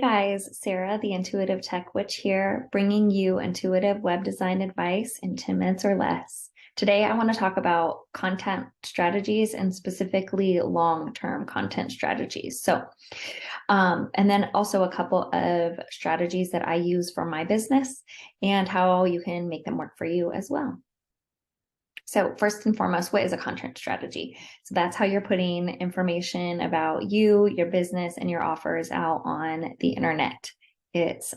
Guys, Sarah, the Intuitive Tech Witch here, bringing you intuitive web design advice in 10 minutes or less. Today, I want to talk about content strategies and specifically long-term content strategies. And then also a couple of strategies that I use for my business and how you can make them work for you as well. So first and foremost, what is a content strategy? So that's how you're putting information about you, your business, and your offers out on the internet. It's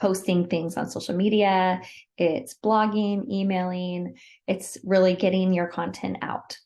posting things on social media, it's blogging, emailing, it's really getting your content out.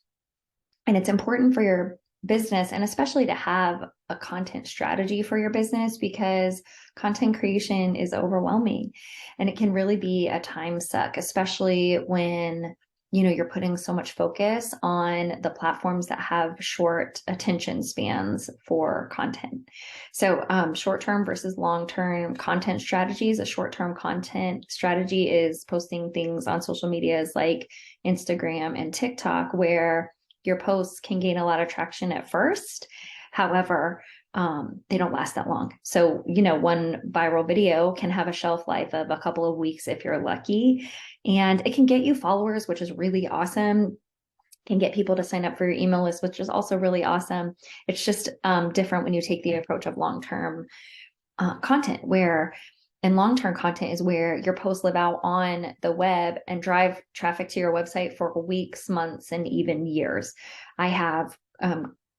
And it's important for your business, and especially to have a content strategy for your business, because content creation is overwhelming and it can really be a time suck, especially when you're putting so much focus on the platforms that have short attention spans for content. So short-term versus long-term content strategies. A short-term content strategy is posting things on social medias like Instagram and TikTok, where your posts can gain a lot of traction at first. However, they don't last that long. So, one viral video can have a shelf life of a couple of weeks if you're lucky, and it can get you followers, which is really awesome. Can get people to sign up for your email list, which is also really awesome. It's just different when you take the approach of long-term content, and long-term content is where your posts live out on the web and drive traffic to your website for weeks, months, and even years. I have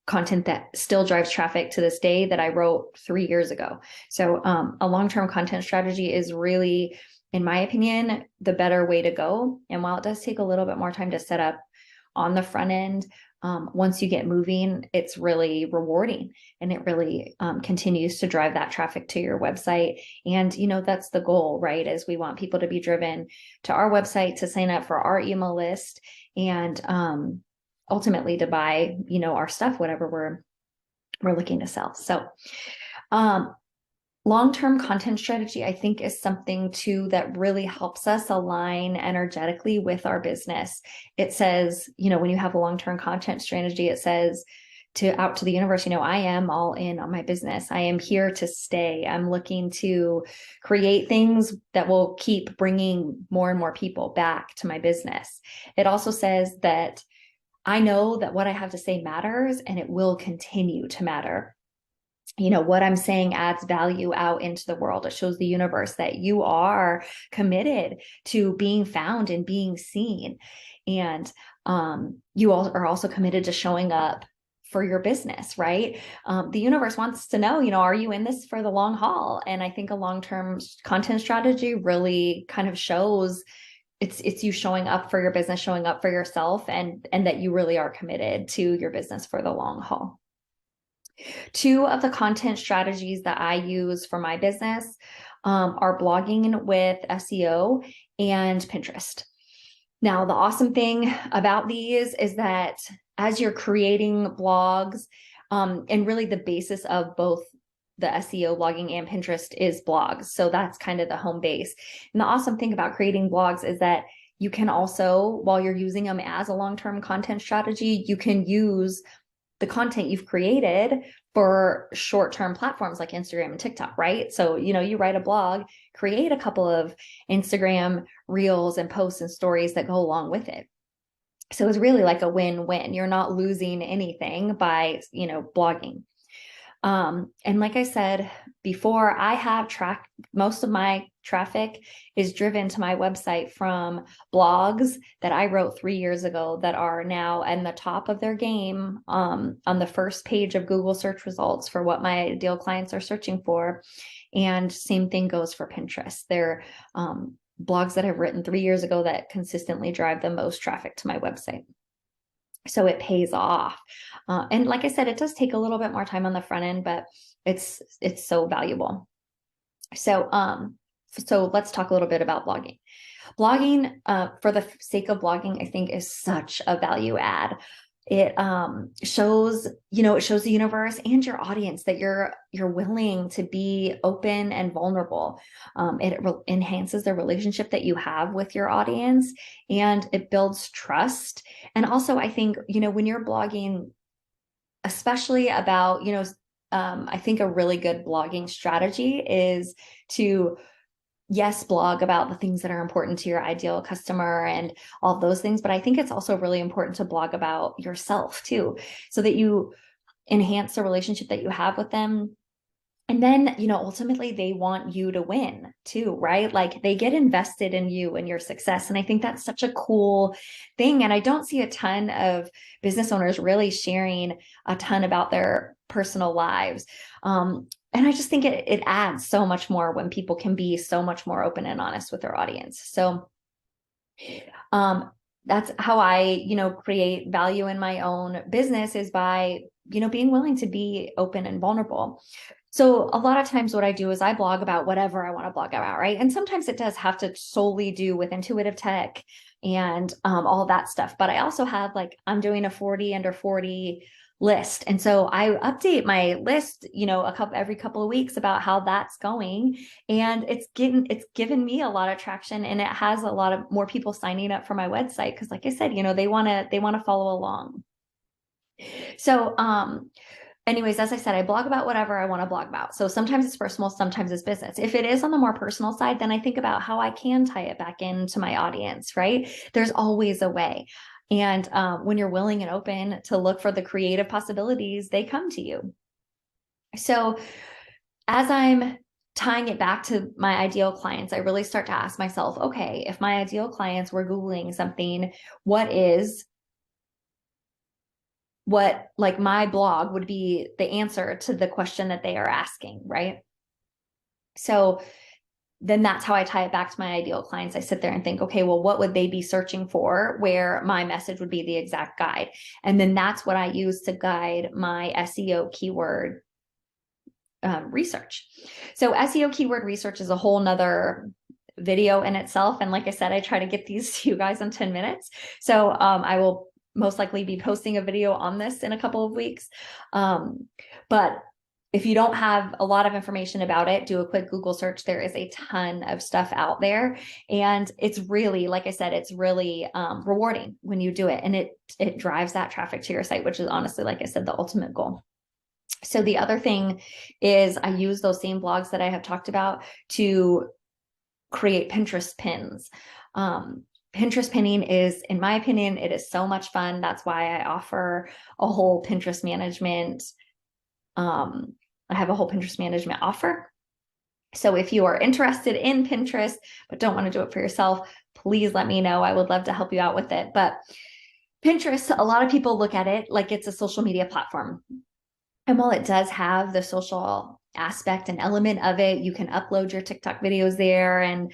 content that still drives traffic to this day that I wrote 3 years ago. So a long-term content strategy is really, in my opinion, the better way to go. And while it does take a little bit more time to set up on the front end, once you get moving, it's really rewarding, and it really continues to drive that traffic to your website. And, that's the goal, right? Is we want people to be driven to our website to sign up for our email list and ultimately to buy, our stuff, whatever we're looking to sell. So long-term content strategy, I think, is something too that really helps us align energetically with our business. It says, when you have a long-term content strategy, it says out to the universe, I am all in on my business. I am here to stay. I'm looking to create things that will keep bringing more and more people back to my business. It also says that I know that what I have to say matters, and it will continue to matter. What I'm saying adds value out into the world. It shows the universe that you are committed to being found and being seen. And you all are also committed to showing up for your business, right? The universe wants to know, are you in this for the long haul? And I think a long-term content strategy really kind of shows it's you showing up for your business, showing up for yourself, and that you really are committed to your business for the long haul. Two of the content strategies that I use for my business are blogging with SEO and Pinterest. Now, the awesome thing about these is that as you're creating blogs, and really the basis of both the SEO blogging and Pinterest is blogs. So that's kind of the home base. And the awesome thing about creating blogs is that you can also, while you're using them as a long-term content strategy, you can use the content you've created for short-term platforms like Instagram and TikTok, right? So, you write a blog, create a couple of Instagram reels and posts and stories that go along with it. So it's really like a win-win. You're not losing anything by, blogging. And like I said before, I have most of my traffic is driven to my website from blogs that I wrote 3 years ago that are now in the top of their game, on the first page of Google search results for what my ideal clients are searching for. And same thing goes for Pinterest. They're blogs that I've written 3 years ago that consistently drive the most traffic to my website. So it pays off. And like I said, it does take a little bit more time on the front end, but it's so valuable. So let's talk a little bit about blogging. Blogging, for the sake of blogging, I think is such a value add. It shows, it shows the universe and your audience that you're willing to be open and vulnerable. It enhances the relationship that you have with your audience, and it builds trust. And also, I think, when you're blogging, especially about, I think a really good blogging strategy is to, yes, blog about the things that are important to your ideal customer and all of those things. But I think it's also really important to blog about yourself too, so that you enhance the relationship that you have with them. And then, ultimately they want you to win too, right? Like they get invested in you and your success. And I think that's such a cool thing. And I don't see a ton of business owners really sharing a ton about their personal lives. And I just think it adds so much more when people can be so much more open and honest with their audience. So that's how I, create value in my own business, is by, being willing to be open and vulnerable. So a lot of times what I do is I blog about whatever I want to blog about, right? And sometimes it does have to solely do with intuitive tech and all that stuff. But I also have, like, I'm doing a 40 under 40 list. And so I update my list, every couple of weeks about how that's going. And it's given me a lot of traction, and it has a lot of more people signing up for my website. Cause like I said, they want to follow along. So, anyways, as I said, I blog about whatever I want to blog about. So sometimes it's personal, sometimes it's business. If it is on the more personal side, then I think about how I can tie it back into my audience, right? There's always a way. And when you're willing and open to look for the creative possibilities, they come to you. So as I'm tying it back to my ideal clients, I really start to ask myself, okay, if my ideal clients were Googling something, what like my blog would be the answer to the question that they are asking, right? So then that's how I tie it back to my ideal clients. I sit there and think, okay, well, what would they be searching for where my message would be the exact guide? And then that's what I use to guide my SEO keyword research. So SEO keyword research is a whole nother video in itself. And like I said, I try to get these to you guys in 10 minutes. So I will most likely be posting a video on this in a couple of weeks. But if you don't have a lot of information about it, do a quick Google search. There is a ton of stuff out there. And it's really, like I said, it's really rewarding when you do it. And it drives that traffic to your site, which is honestly, like I said, the ultimate goal. So the other thing is I use those same blogs that I have talked about to create Pinterest pins. Pinterest pinning is, in my opinion, it is so much fun. That's why I offer a whole Pinterest management. I have a whole Pinterest management offer. So if you are interested in Pinterest, but don't want to do it for yourself, please let me know. I would love to help you out with it. But Pinterest, a lot of people look at it like it's a social media platform. And while it does have the social aspect and element of it, you can upload your TikTok videos there and,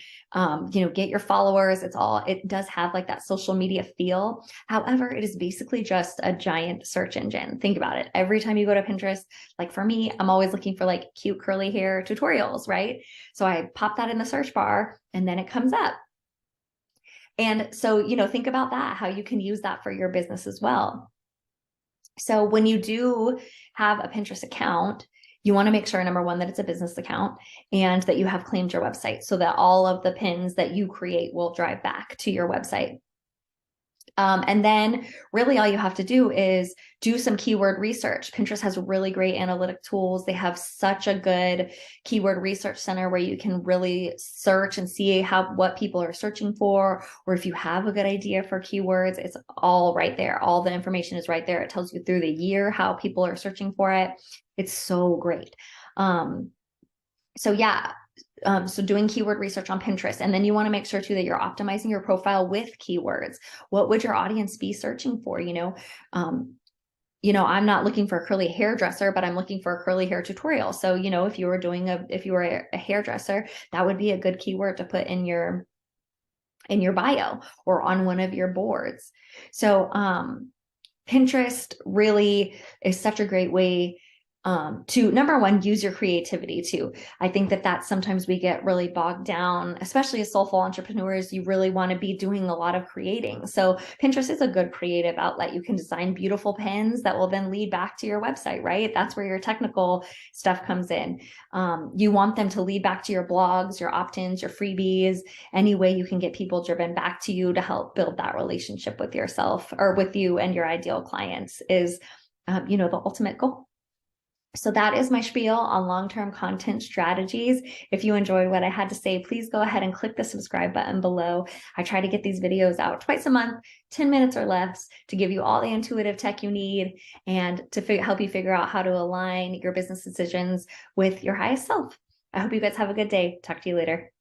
get your followers. It does have like that social media feel. However, it is basically just a giant search engine. Think about it. Every time you go to Pinterest, like for me, I'm always looking for like cute curly hair tutorials, right? So I pop that in the search bar and then it comes up. And so, think about that, how you can use that for your business as well. So when you do have a Pinterest account, you want to make sure, number one, that it's a business account and that you have claimed your website so that all of the pins that you create will drive back to your website. And then really all you have to do is do some keyword research. Pinterest has really great analytic tools. They have such a good keyword research center where you can really search and see what people are searching for, or if you have a good idea for keywords, it's all right there. All the information is right there. It tells you through the year how people are searching for it. It's so great. So yeah, so doing keyword research on Pinterest. And then you want to make sure too that you're optimizing your profile with keywords. What would your audience be searching for? I'm not looking for a curly hairdresser, but I'm looking for a curly hair tutorial. So, if you were a hairdresser, that would be a good keyword to put in your bio or on one of your boards. So, Pinterest really is such a great way to, number one, use your creativity too. I think that sometimes we get really bogged down, especially as soulful entrepreneurs. You really want to be doing a lot of creating. So Pinterest is a good creative outlet. You can design beautiful pins that will then lead back to your website, right? That's where your technical stuff comes in. You want them to lead back to your blogs, your opt-ins, your freebies, any way you can get people driven back to you to help build that relationship with yourself or with you and your ideal clients is, the ultimate goal. So that is my spiel on long-term content strategies. If you enjoyed what I had to say, please go ahead and click the subscribe button below. I try to get these videos out twice a month, 10 minutes or less, to give you all the intuitive tech you need and to help you figure out how to align your business decisions with your highest self. I hope you guys have a good day. Talk to you later.